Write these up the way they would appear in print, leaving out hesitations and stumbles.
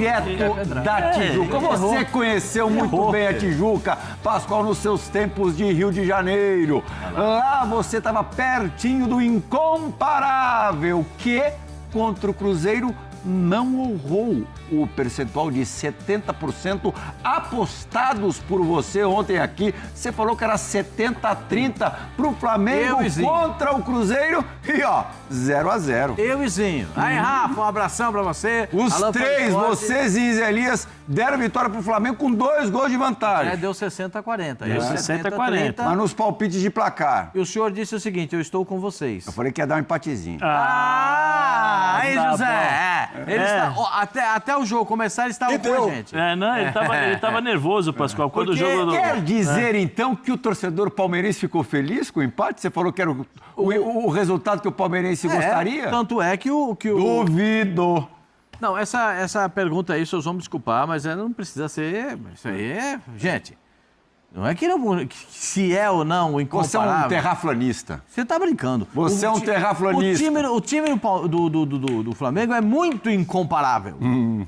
direto da Tijuca. Você conheceu muito bem a Tijuca, Pascoal, nos seus tempos de Rio de Janeiro. Lá você estava pertinho do incomparável, que contra o Cruzeiro não honrou o percentual de 70% apostados por você ontem aqui. Você falou que era 70-30 pro Flamengo contra o Cruzeiro e, ó, 0-0. Eu e Zinho. Aí, Rafa, um abração pra você. Os três, vocês e Zé Elias, deram vitória pro Flamengo com 2 gols de vantagem. Deu 60-40. Deu 60-40. Mas nos palpites de placar. E o senhor disse o seguinte, eu estou com vocês. Eu falei que ia dar um empatezinho. Aí, José. Ele está, até o jogo começar, ele estava com a gente. Não, ele tava nervoso, Pascoal, quando o jogo... Quer dizer, então, que o torcedor palmeirense ficou feliz com o empate? Você falou que era o resultado que o palmeirense gostaria? Tanto é que o... Duvido. Não, essa pergunta aí, vocês vão me desculpar, mas não precisa ser... Isso aí é... Gente, não é que se é ou não o incomparável... Você é um terraflanista. Você tá brincando. Você é um terraflanista. O time do Flamengo é muito incomparável.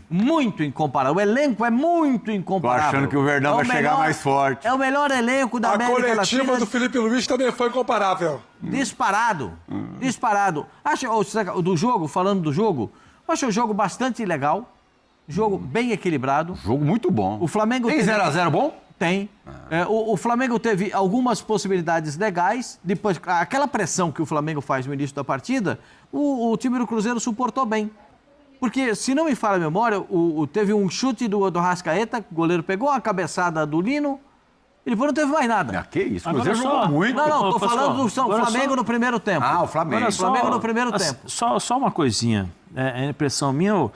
Muito incomparável. O elenco é muito incomparável. Tô achando que o Verdão vai chegar mais forte. É o melhor elenco da América Latina. A coletiva do Felipe Luiz também foi incomparável. Disparado. Disparado. Do jogo, falando do jogo, acho o jogo bastante legal. Jogo bem equilibrado. Jogo muito bom. O Flamengo tem 0-0 bom? Tem. O Flamengo teve algumas possibilidades legais. Depois, aquela pressão que o Flamengo faz no início da partida, o time do Cruzeiro suportou bem. Porque, se não me falha a memória, teve um chute do Arrascaeta, o goleiro pegou a cabeçada do Lino e depois não teve mais nada. Que isso? O Cruzeiro jogou muito. Não, tô falando do Flamengo no primeiro tempo. O Flamengo. O Flamengo no primeiro tempo. Só uma coisinha. É impressão minha,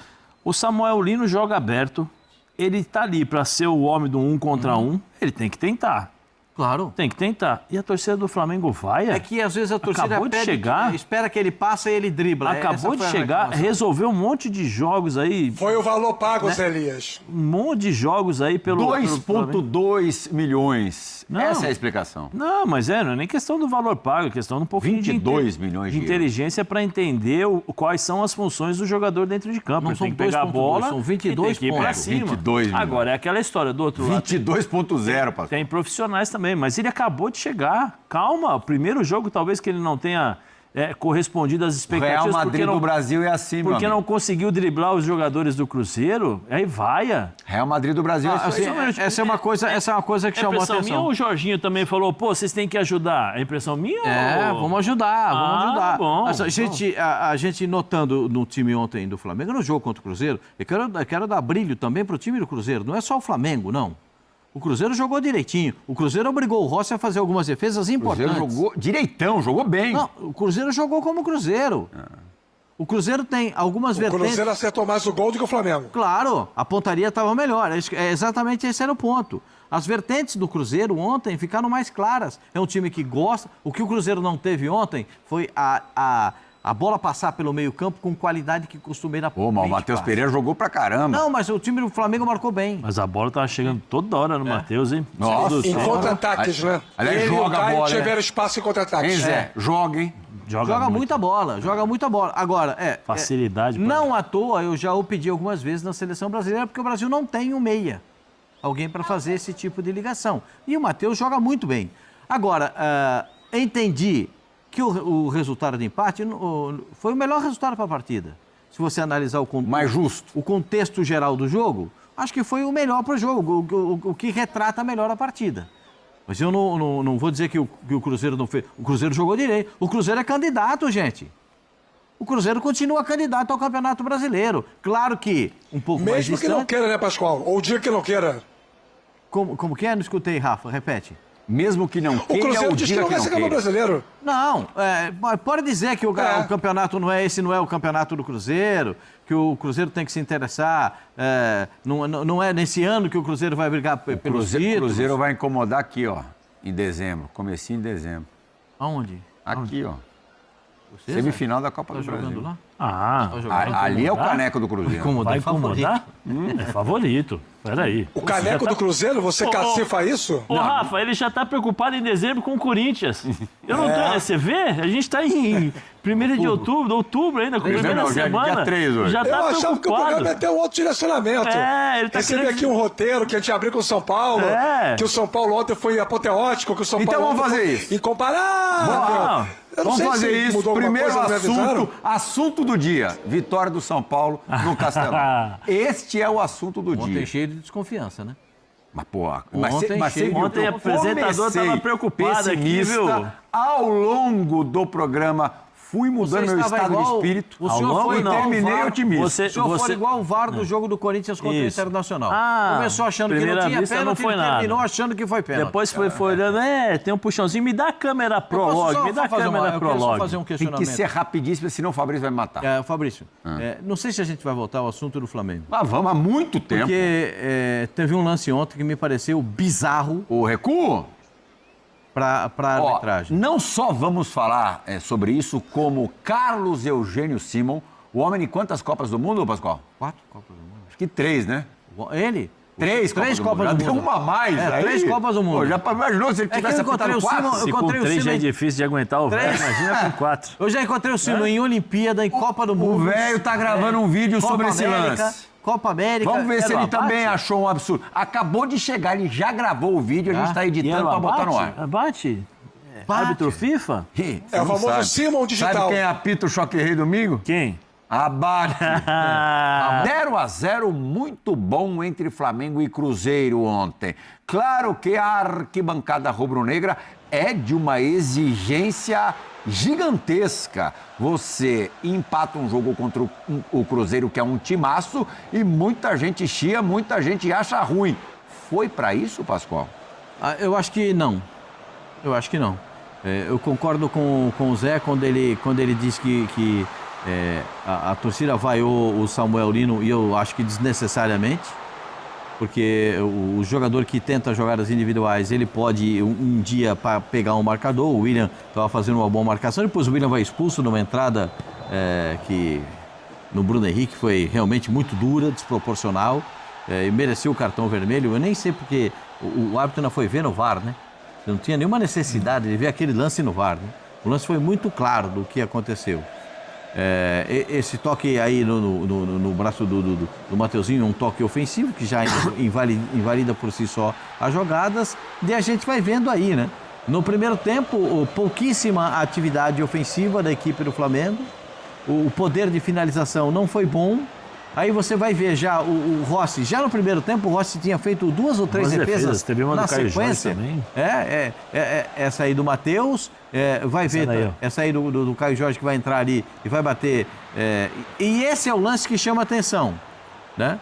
o Samuel Lino joga aberto. Ele tá ali para ser o homem do 1 contra 1, ele tem que tentar. Claro. Tem que tentar. E a torcida do Flamengo vai? É que às vezes a torcida acabou de chegar, espera que ele passe e ele dribla. Acabou de chegar, resolveu um monte de jogos aí. Foi o valor pago, Zé Elias. Um monte de jogos aí pelo... 2,2 milhões. Não, essa é a explicação. Não, mas não é nem questão do valor pago, é questão de um pouquinho 22 milhões de inteligência para entender quais são as funções do jogador dentro de campo. Não ele são tem que pegar a bola, são 22 e tem que ir para cima. 22 milhões. Agora, é aquela história do outro lado. 22,0, pastor. Tem profissionais também, mas ele acabou de chegar. Calma, o primeiro jogo talvez que ele não tenha correspondido às expectativas. O Real Madrid do Brasil é assim, porque não conseguiu driblar os jogadores do Cruzeiro, aí vai. Real Madrid do Brasil é assim. Essa é uma coisa que chamou a atenção. A impressão minha, o Jorginho também falou, vocês têm que ajudar. A impressão minha? Vamos ajudar. Bom. A gente notando no time ontem do Flamengo, no jogo contra o Cruzeiro, eu quero dar brilho também para o time do Cruzeiro. Não é só o Flamengo, não. O Cruzeiro jogou direitinho. O Cruzeiro obrigou o Rossi a fazer algumas defesas importantes. O Cruzeiro jogou direitão, jogou bem. Não, o Cruzeiro jogou como o Cruzeiro. O Cruzeiro tem algumas vertentes... O Cruzeiro acertou mais o gol do que o Flamengo. Claro, a pontaria estava melhor. Exatamente esse era o ponto. As vertentes do Cruzeiro ontem ficaram mais claras. É um time que gosta. O que o Cruzeiro não teve ontem foi a bola passar pelo meio-campo com qualidade que costumeira. Mas o Matheus Pereira jogou pra caramba. Não, mas o time do Flamengo marcou bem. Mas a bola tava chegando toda hora no Matheus, hein? Nossa. Em contra-ataques, né? Aliás, joga a bola. Tiveram espaço em contra-ataques. Joga, hein? Joga muita bola. Agora, facilidade. Não à toa, eu já o pedi algumas vezes na seleção brasileira, porque o Brasil não tem um meia. Alguém para fazer esse tipo de ligação. E o Matheus joga muito bem. Agora, entendi que o resultado de empate foi o melhor resultado para a partida. Se você analisar mais justo. O contexto geral do jogo, acho que foi o melhor para o jogo, o que retrata melhor a partida. Mas eu não vou dizer que o Cruzeiro não fez. O Cruzeiro jogou direito. O Cruzeiro é candidato, gente. O Cruzeiro continua candidato ao Campeonato Brasileiro. Claro que um pouco mais distante. Mesmo que não queira, né, Pascoal? Ou o dia que não queira. Como que é? Não escutei, Rafa. Repete. Mesmo que não queira, o Cruzeiro diz que não quer ser campeão brasileiro. Não, pode dizer que o campeonato não é esse, não é o campeonato do Cruzeiro, que o Cruzeiro tem que se interessar, não é nesse ano que o Cruzeiro vai brigar pelos títulos. O Cruzeiro vai incomodar aqui, ó, em dezembro, comecinho de dezembro. Aonde? Aqui, ó. Semifinal da Copa do Brasil. Jogando lá? Ali é o caneco do Cruzeiro. Vai incomodar? É favorito. Peraí. O caneco do Cruzeiro, você cacifa isso? Ô, Rafa, ele já tá preocupado em dezembro com o Corinthians. Eu não tô... Você vê? A gente tá em 1º de outubro ainda, com a primeira semana. Dia 3 hoje. Já tá Eu achava que o programa ia preocupado. ter um outro direcionamento. Ele tá Recebi querendo... aqui um roteiro que a gente abriu com o São Paulo, que o São Paulo ontem foi apoteótico, que o São Então Paulo vamos ontem fazer foi isso. incomparável. Eu não Vamos sei fazer se isso. mudou alguma Primeiro coisa, não me avisaram. assunto do dia. Vitória do São Paulo no Castelão. Este é o assunto do Ontem dia. cheio de desconfiança, né? Mas, pô, Ontem a apresentadora estava preocupada aqui, viu? Ao longo do programa, fui mudando meu estado de espírito. O senhor ao longo foi e terminei otimista. O senhor foi igual o VAR do jogo do Corinthians contra o Isso. Internacional. Começou achando que não tinha pênalti, terminou achando que foi pênalti. Depois foi olhando, tem um puxãozinho, me dá a câmera Pro Log, me dá a câmera Pro Eu Log. fazer um Tem questionamento. que ser rapidíssimo, senão o Fabrício vai me matar. Fabrício, não sei se a gente vai voltar ao assunto do Flamengo. Vamos há muito tempo. Porque teve um lance ontem que me pareceu bizarro O recuo? para a arbitragem. Não só vamos falar sobre isso, como Carlos Eugênio Simon, o homem de quantas Copas do Mundo, Pascoal? 4 Copas do Mundo. Acho que 3, né? Ele? 3 Três Copas Copas do do Mundo. Mundo. Já deu uma a mais aí. 3 Copas do Mundo. Pô, já imaginou se ele É que tivesse eu encontrei apitado o Simon- 4? Se com encontrei o 3 já é Simon- difícil de aguentar o velho, imagina com 4. Eu já encontrei o Sino em Olimpíada, em Copa do Mundo. O velho tá gravando um vídeo Copa sobre esse América, lance. Copa América. Vamos ver se Era ele um também abate? achou um absurdo. Acabou de chegar, ele já gravou o vídeo, a gente está editando para botar no ar. Abate? Bate. Árbitro FIFA? Ih, É o você não famoso sabe. Simon digital. Sabe quem apita o Choque Rei domingo? Quem? Abate. 0-0 muito bom entre Flamengo e Cruzeiro ontem. Claro que a arquibancada rubro-negra é de uma exigência gigantesca. Você empata um jogo contra o Cruzeiro, que é um timaço, e muita gente chia, muita gente acha ruim. Foi para isso, Pascoal? Eu acho que não. Eu acho que não. Eu concordo com o Zé quando ele diz que a torcida vaiou o Samuel Lino, e eu acho que desnecessariamente, porque o jogador que tenta jogadas individuais, ele pode um dia para pegar um marcador. O William estava fazendo uma boa marcação, depois o William vai expulso numa entrada que no Bruno Henrique foi realmente muito dura, desproporcional, e mereceu o cartão vermelho. Eu nem sei porque o árbitro não foi ver no VAR, né? Não tinha nenhuma necessidade de ver aquele lance no VAR, né? O lance foi muito claro do que aconteceu. Esse toque aí no braço do Mateuzinho, um toque ofensivo que já invalida por si só as jogadas, e a gente vai vendo aí, né? No primeiro tempo, pouquíssima atividade ofensiva da equipe do Flamengo, o poder de finalização não foi bom. Aí você vai ver já o Rossi, já no primeiro tempo o Rossi tinha feito 2 ou 3 defesas teve uma na do Caio Jorge sequência. também. Essa aí do Matheus, vai ver essa aí do Caio Jorge que vai entrar ali e vai bater. E esse é o lance que chama atenção, né?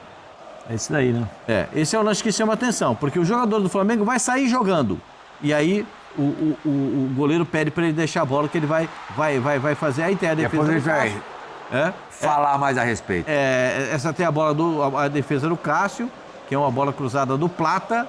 É isso daí, né? Esse é o lance que chama atenção, porque o jogador do Flamengo vai sair jogando. E aí o goleiro pede para ele deixar a bola, que ele vai fazer. Aí tem a defesa Depois a gente do vai Cássio. falar mais a respeito. Essa tem a defesa do Cássio, que é uma bola cruzada do Plata,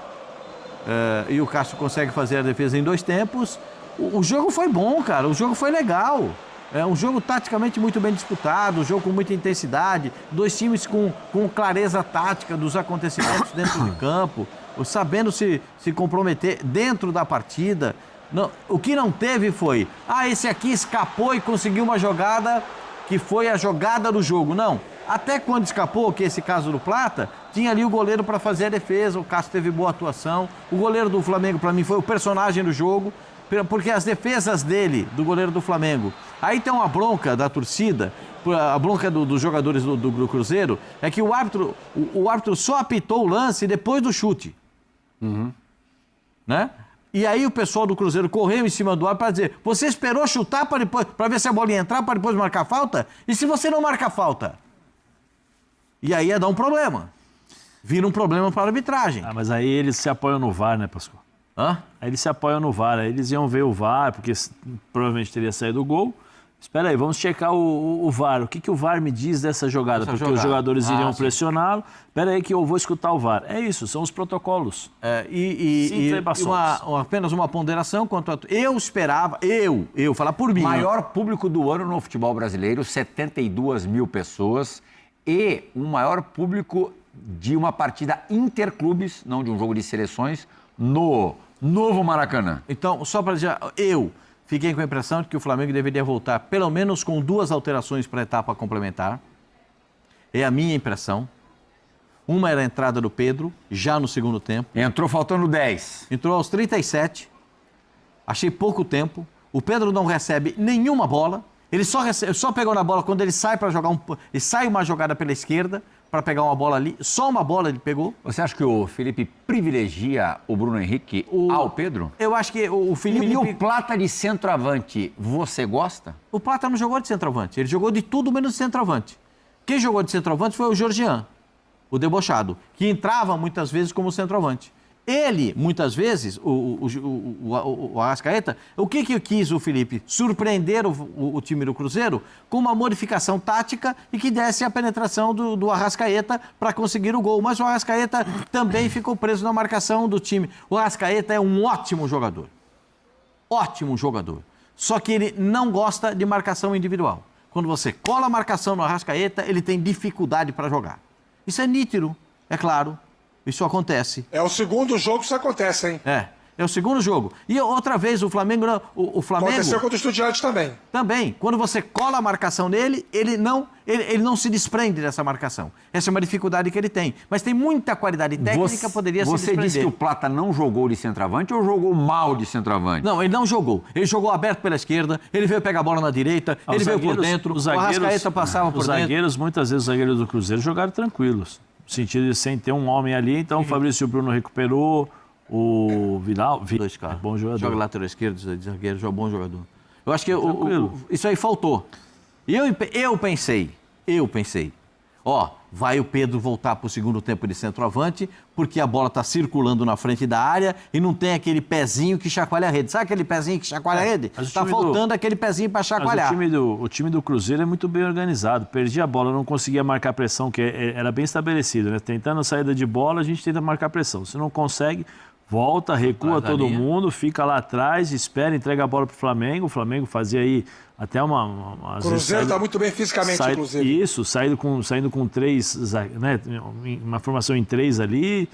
e o Cássio consegue fazer a defesa em 2 tempos. O jogo foi bom, cara, o jogo foi legal. É um jogo taticamente muito bem disputado, um jogo com muita intensidade, 2 times com clareza tática dos acontecimentos dentro de campo, sabendo se comprometer dentro da partida. Não, o que não teve foi, esse aqui escapou e conseguiu uma jogada que foi a jogada do jogo. Não, até quando escapou, que é esse caso do Plata, tinha ali o goleiro para fazer a defesa, o Cássio teve boa atuação, o goleiro do Flamengo para mim foi o personagem do jogo, porque as defesas dele, do goleiro do Flamengo, aí tem uma bronca da torcida, a bronca dos jogadores do Cruzeiro, é que o árbitro só apitou o lance depois do chute. Né? E aí o pessoal do Cruzeiro correu em cima do árbitro para dizer, você esperou chutar para ver se a bola ia entrar, para depois marcar falta? E se você não marca falta? E aí ia dar um problema. Vira um problema para a arbitragem. Mas aí eles se apoiam no VAR, né, Pascoal? Hã? Aí eles se apoiam no VAR, aí eles iam ver o VAR, porque provavelmente teria saído o gol, Espera aí, vamos checar o VAR. O que o VAR me diz dessa jogada? Porque os jogadores iriam pressioná-lo. Espera aí que eu vou escutar o VAR. É isso, são os protocolos. Apenas uma ponderação quanto a... Eu esperava, falar por mim. Maior público do ano no futebol brasileiro, 72 mil pessoas. E o maior público de uma partida interclubes, não de um jogo de seleções, no novo Maracanã. Então, só para dizer, eu fiquei com a impressão de que o Flamengo deveria voltar pelo menos com 2 alterações para a etapa complementar. É a minha impressão. Uma era a entrada do Pedro, já no segundo tempo. Entrou faltando 10. Entrou aos 37. Achei pouco tempo. O Pedro não recebe nenhuma bola. Ele só pegou na bola quando ele sai para jogar ele sai uma jogada pela esquerda para pegar uma bola ali. Só uma bola ele pegou. Você acha que o Felipe privilegia o Bruno Henrique ao Pedro? Eu acho que o Felipe... E o Plata de centroavante, você gosta? O Plata não jogou de centroavante. Ele jogou de tudo menos de centroavante. Quem jogou de centroavante foi o Georgian, o debochado, que entrava muitas vezes como centroavante. Ele, muitas vezes, o Arrascaeta, o que quis o Felipe? Surpreender o time do Cruzeiro com uma modificação tática e que desse a penetração do Arrascaeta para conseguir o gol. Mas o Arrascaeta também ficou preso na marcação do time. O Arrascaeta é um ótimo jogador. Ótimo jogador. Só que ele não gosta de marcação individual. Quando você cola a marcação no Arrascaeta, ele tem dificuldade para jogar. Isso é nítido, é claro. Isso acontece. É o segundo jogo que isso acontece, hein? É o segundo jogo. E outra vez, o Flamengo... O Flamengo aconteceu contra o Estudiantes também. Também. Quando você cola a marcação nele, ele não se desprende dessa marcação. Essa é uma dificuldade que ele tem. Mas tem muita qualidade técnica, poderia se desprender. Você disse que o Plata não jogou de centroavante ou jogou mal de centroavante? Não, ele não jogou. Ele jogou aberto pela esquerda, ele veio pegar a bola na direita, ele veio por dentro, o Arrascaeta passava por dentro. Muitas vezes os zagueiros do Cruzeiro jogaram tranquilos. No sentido de sem ter um homem ali, então o Fabrício Bruno recuperou, o Vidal... Dois caras. Bom jogador. Joga lateral esquerdo, zagueiro, joga bom jogador. Eu acho que isso aí faltou. E eu pensei, vai o Pedro voltar para o segundo tempo de centroavante, porque a bola está circulando na frente da área e não tem aquele pezinho que chacoalha a rede. Sabe aquele pezinho que chacoalha a rede? Está faltando aquele pezinho para chacoalhar. O time do Cruzeiro é muito bem organizado. Perdia a bola, não conseguia marcar pressão, que era bem estabelecido, né? Tentando a saída de bola, a gente tenta marcar pressão. Se não consegue, volta, recua todo mundo, fica lá atrás, espera, entrega a bola para o Flamengo. O Flamengo fazia aí até o Cruzeiro está muito bem fisicamente, inclusive. Isso, saindo com 3, né, uma formação em 3 ali,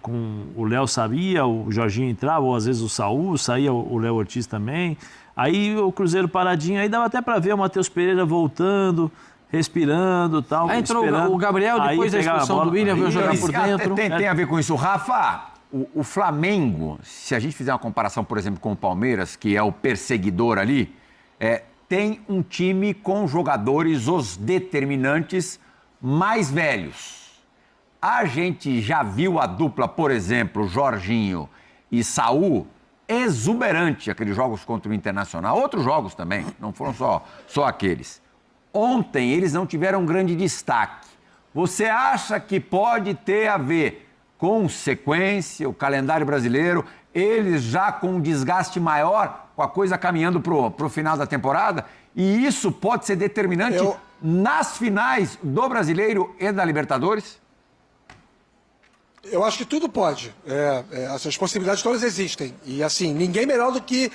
com o Léo sabia, o Jorginho entrava, ou às vezes o Saúl, saía o Léo Ortiz também. Aí o Cruzeiro paradinho, aí dava até para ver o Matheus Pereira voltando, respirando e tal. Aí entrou o Gabriel, depois da expulsão do William, veio jogar por dentro. Tem a ver com isso. Rafa, o Flamengo, se a gente fizer uma comparação, por exemplo, com o Palmeiras, que é o perseguidor ali, tem um time com jogadores, os determinantes, mais velhos. A gente já viu a dupla, por exemplo, Jorginho e Saúl, exuberante, aqueles jogos contra o Internacional. Outros jogos também, não foram só aqueles. Ontem eles não tiveram grande destaque. Você acha que pode ter a ver com sequência, o calendário brasileiro, eles já com um desgaste maior, com a coisa caminhando para o final da temporada? E isso pode ser determinante nas finais do Brasileiro e da Libertadores? Eu acho que tudo pode. Essas possibilidades todas existem. E assim, ninguém melhor do que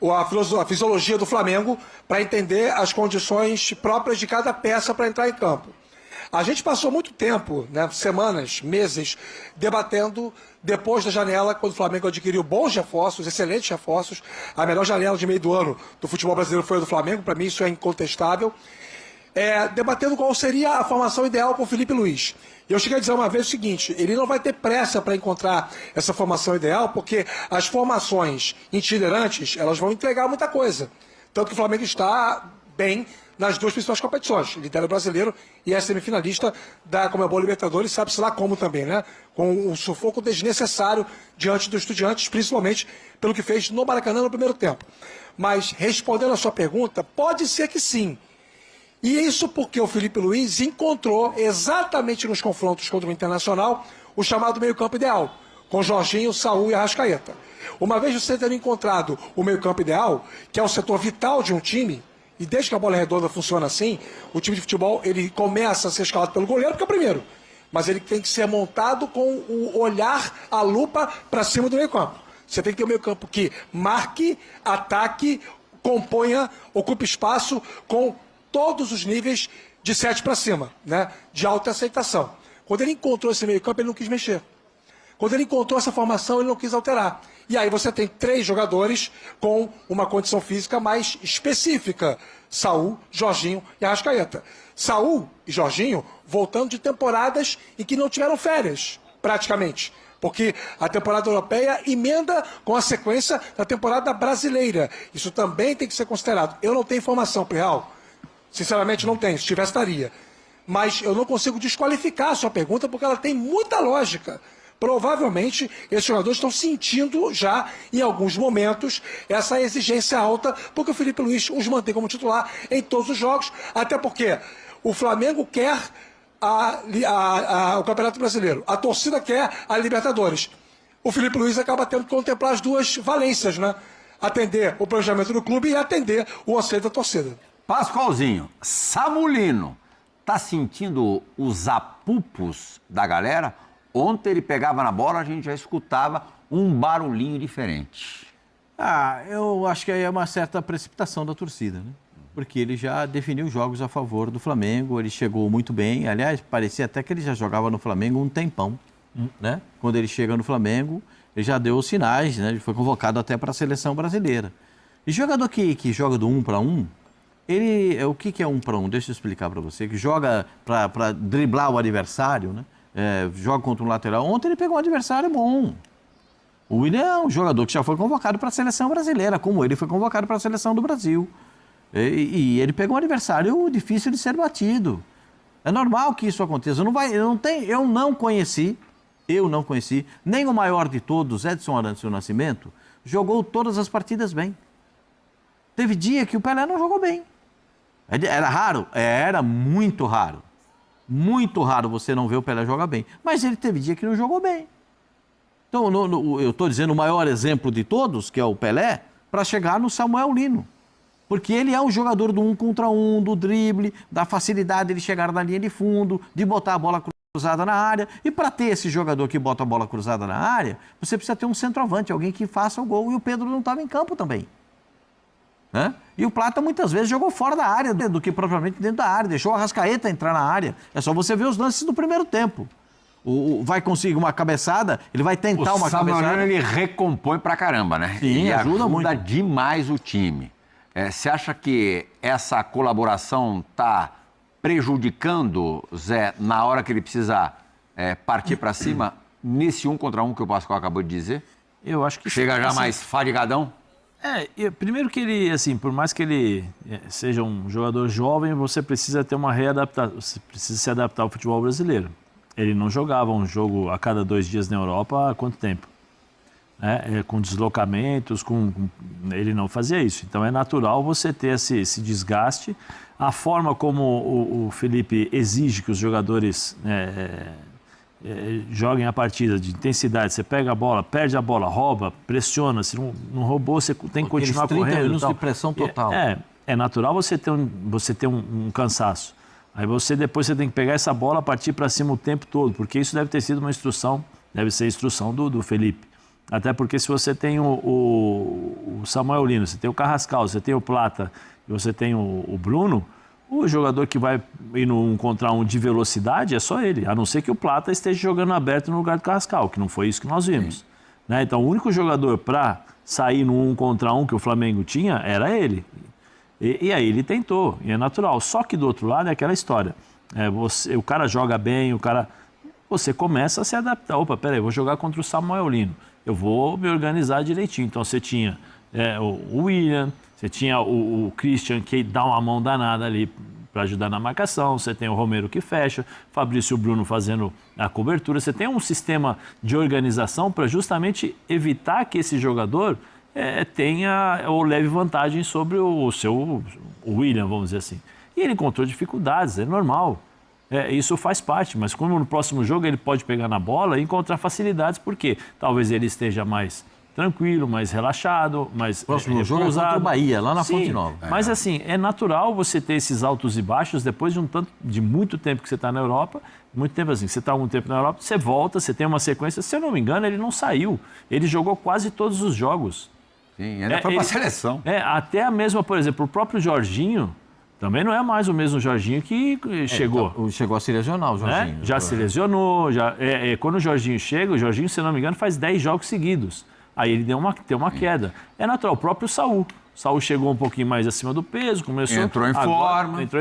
a fisiologia do Flamengo para entender as condições próprias de cada peça para entrar em campo. A gente passou muito tempo, né, semanas, meses, debatendo depois da janela, quando o Flamengo adquiriu bons reforços, excelentes reforços. A melhor janela de meio do ano do futebol brasileiro foi a do Flamengo, para mim isso é incontestável. Debatendo qual seria a formação ideal com o Felipe Luiz. Eu cheguei a dizer uma vez o seguinte: ele não vai ter pressa para encontrar essa formação ideal, porque as formações itinerantes, elas vão entregar muita coisa. Tanto que o Flamengo está bem nas duas principais competições, lidera o brasileiro e é semifinalista da Conmebol Libertadores, sabe-se lá como também, né? Com um sufoco desnecessário diante dos Estudiantes, principalmente pelo que fez no Maracanã no primeiro tempo. Mas, respondendo a sua pergunta, pode ser que sim. E isso porque o Felipe Luiz encontrou, exatamente nos confrontos contra o Internacional, o chamado meio-campo ideal, com Jorginho, Saúl e Arrascaeta. Uma vez você tendo encontrado o meio-campo ideal, que é o setor vital de um time, E desde que a bola redonda funciona assim, o time de futebol ele começa a ser escalado pelo goleiro, porque é o primeiro. Mas ele tem que ser montado com o olhar, a lupa para cima do meio campo. Você tem que ter um meio campo que marque, ataque, componha, ocupe espaço com todos os níveis de 7 para cima, né? De alta aceitação. Quando ele encontrou esse meio campo, ele não quis mexer. Quando ele encontrou essa formação, ele não quis alterar. E aí você tem 3 jogadores com uma condição física mais específica. Saúl, Jorginho e Arrascaeta. Saúl e Jorginho voltando de temporadas em que não tiveram férias, praticamente. Porque a temporada europeia emenda com a sequência da temporada brasileira. Isso também tem que ser considerado. Eu não tenho informação, Plihal. Sinceramente, não tenho. Se tivesse, estaria. Mas eu não consigo desqualificar a sua pergunta porque ela tem muita lógica. Provavelmente, esses jogadores estão sentindo já, em alguns momentos, essa exigência alta, porque o Felipe Luiz os mantém como titular em todos os jogos, até porque o Flamengo quer o Campeonato Brasileiro, a torcida quer a Libertadores. O Felipe Luiz acaba tendo que contemplar as duas valências, né? Atender o planejamento do clube e atender o anseio da torcida. Pascoalzinho, Samulino, tá sentindo os apupos da galera? Ontem ele pegava na bola, a gente já escutava um barulhinho diferente. Eu acho que aí é uma certa precipitação da torcida, né? Porque ele já definiu jogos a favor do Flamengo, ele chegou muito bem. Aliás, parecia até que ele já jogava no Flamengo um tempão, né? Quando ele chega no Flamengo, ele já deu os sinais, né? Ele foi convocado até para a seleção brasileira. E jogador que joga do 1 para 1, o que é 1 para 1? Deixa eu explicar para você. Que joga para driblar o adversário, né? Joga contra um lateral. Ontem ele pegou um adversário bom. O Willian é um jogador que já foi convocado para a seleção brasileira, como ele foi convocado para a seleção do Brasil. E ele pegou um adversário difícil de ser batido. É normal que isso aconteça. Eu não conheci, nem o maior de todos, Edson Arantes do Nascimento, jogou todas as partidas bem. Teve dia que o Pelé não jogou bem. Era raro? Era muito raro. Muito raro você não ver o Pelé jogar bem. Mas ele teve dia que não jogou bem. Então, eu estou dizendo o maior exemplo de todos, que é o Pelé, para chegar no Samuel Lino. Porque ele é um jogador do 1 contra 1, do drible, da facilidade de chegar na linha de fundo, de botar a bola cruzada na área. E para ter esse jogador que bota a bola cruzada na área, você precisa ter um centroavante, alguém que faça o gol. E o Pedro não estava em campo também. Né? E o Plata muitas vezes jogou fora da área do que propriamente dentro da área, deixou o Arrascaeta entrar na área. É só você ver os lances do primeiro tempo. Vai conseguir uma cabeçada, ele vai tentar uma cabeçada. O Samuel ele recompõe pra caramba, né? Sim, ele ajuda muito. Demais o time. Você acha que essa colaboração está prejudicando, Zé, na hora que ele precisa partir para cima, nesse 1 contra 1 que o Pascoal acabou de dizer? Eu acho que chega já mais fadigadão? Primeiro que ele, assim, por mais que ele seja um jogador jovem, você precisa ter uma readaptação, você precisa se adaptar ao futebol brasileiro. Ele não jogava um jogo a cada 2 dias na Europa há quanto tempo? Com deslocamentos, ele não fazia isso. Então é natural você ter esse desgaste. A forma como o Felipe exige que os jogadores joguem a partida de intensidade, você pega a bola, perde a bola, rouba, pressiona, se não roubou, você tem que continuar correndo. 30 minutos de pressão total. É natural você ter um cansaço. Aí depois você tem que pegar essa bola, partir para cima o tempo todo, porque isso deve ter sido uma instrução, deve ser a instrução do Felipe. Até porque se você tem o Samuel Lino, você tem o Carrascal, você tem o Plata e você tem o Bruno, o jogador que vai ir no 1 contra 1 de velocidade é só ele, a não ser que o Plata esteja jogando aberto no lugar do Carrascal, que não foi isso que nós vimos. Né? Então o único jogador para sair no 1 contra 1 que o Flamengo tinha era ele. E aí ele tentou, e é natural. Só que do outro lado é aquela história. O cara joga bem, você começa a se adaptar. Opa, peraí, eu vou jogar contra o Samuel Lino. Eu vou me organizar direitinho. Então você tinha o Willian, você tinha o Christian que dá uma mão danada ali para ajudar na marcação, você tem o Romero que fecha, Fabrício e o Bruno fazendo a cobertura. Você tem um sistema de organização para justamente evitar que esse jogador tenha ou leve vantagem sobre o Willian, vamos dizer assim. E ele encontrou dificuldades, é normal. Isso faz parte, mas como no próximo jogo ele pode pegar na bola e encontrar facilidades, porque talvez ele esteja mais tranquilo, mais relaxado, mais Próximo jogo é contra o Bahia, lá na Fonte Nova. Mas assim, é natural você ter esses altos e baixos depois de muito tempo que você está na Europa. Muito tempo assim, você está algum tempo na Europa, você volta, você tem uma sequência. Se eu não me engano, ele não saiu. Ele jogou quase todos os jogos. Sim, ainda foi para a seleção. Até a mesma, por exemplo, o próprio Jorginho, também não é mais o mesmo Jorginho que chegou. Então, chegou a se lesionar, o Jorginho. Já se lesionou. Quando o Jorginho chega, o Jorginho, se não me engano, faz 10 jogos seguidos. Aí ele tem uma queda. É natural, o próprio Saúl. Saúl chegou um pouquinho mais acima do peso, começou... Entrou em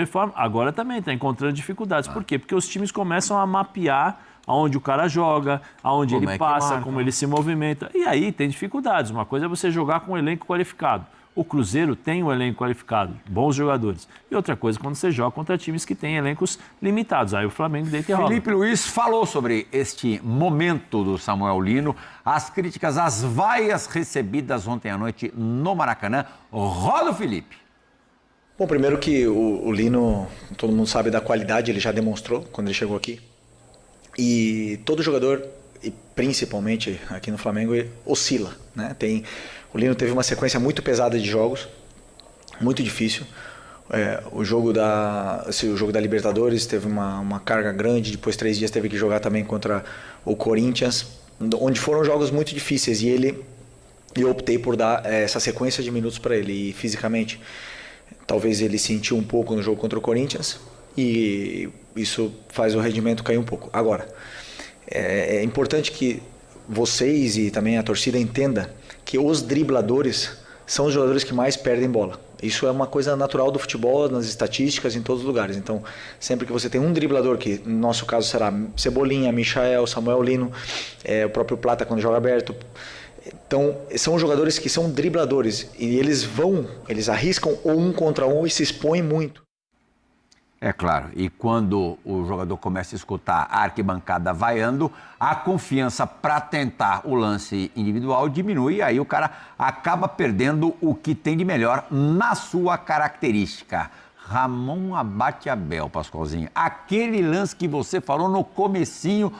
forma. Agora também está encontrando dificuldades. Por quê? Porque os times começam a mapear aonde o cara joga, aonde ele passa, como ele se movimenta. E aí tem dificuldades. Uma coisa é você jogar com um elenco qualificado. O Cruzeiro tem um elenco qualificado, bons jogadores. E outra coisa, quando você joga contra times que têm elencos limitados. Aí o Flamengo deita e rola. Felipe Luiz falou sobre este momento do Samuel Lino, as críticas, as vaias recebidas ontem à noite no Maracanã. Roda o Felipe. Bom, primeiro que o Lino, todo mundo sabe da qualidade, ele já demonstrou quando ele chegou aqui. E todo jogador, e principalmente aqui no Flamengo, oscila, né? O Lino teve uma sequência muito pesada de jogos, muito difícil. O jogo da Libertadores teve uma carga grande, depois 3 dias teve que jogar também contra o Corinthians, onde foram jogos muito difíceis e eu optei por dar essa sequência de minutos para ele. E fisicamente, talvez ele sentiu um pouco no jogo contra o Corinthians e isso faz o rendimento cair um pouco. Agora, é importante que vocês e também a torcida entenda que os dribladores são os jogadores que mais perdem bola. Isso é uma coisa natural do futebol, nas estatísticas, em todos os lugares. Então, sempre que você tem um driblador, que no nosso caso será Cebolinha, Michael, Samuel Lino, o próprio Plata quando joga aberto. Então, são jogadores que são dribladores e eles arriscam um contra um e se expõem muito. É claro, e quando o jogador começa a escutar a arquibancada vaiando, a confiança para tentar o lance individual diminui, e aí o cara acaba perdendo o que tem de melhor na sua característica. Ramon Abate Abel, Pascoalzinho, aquele lance que você falou no comecinho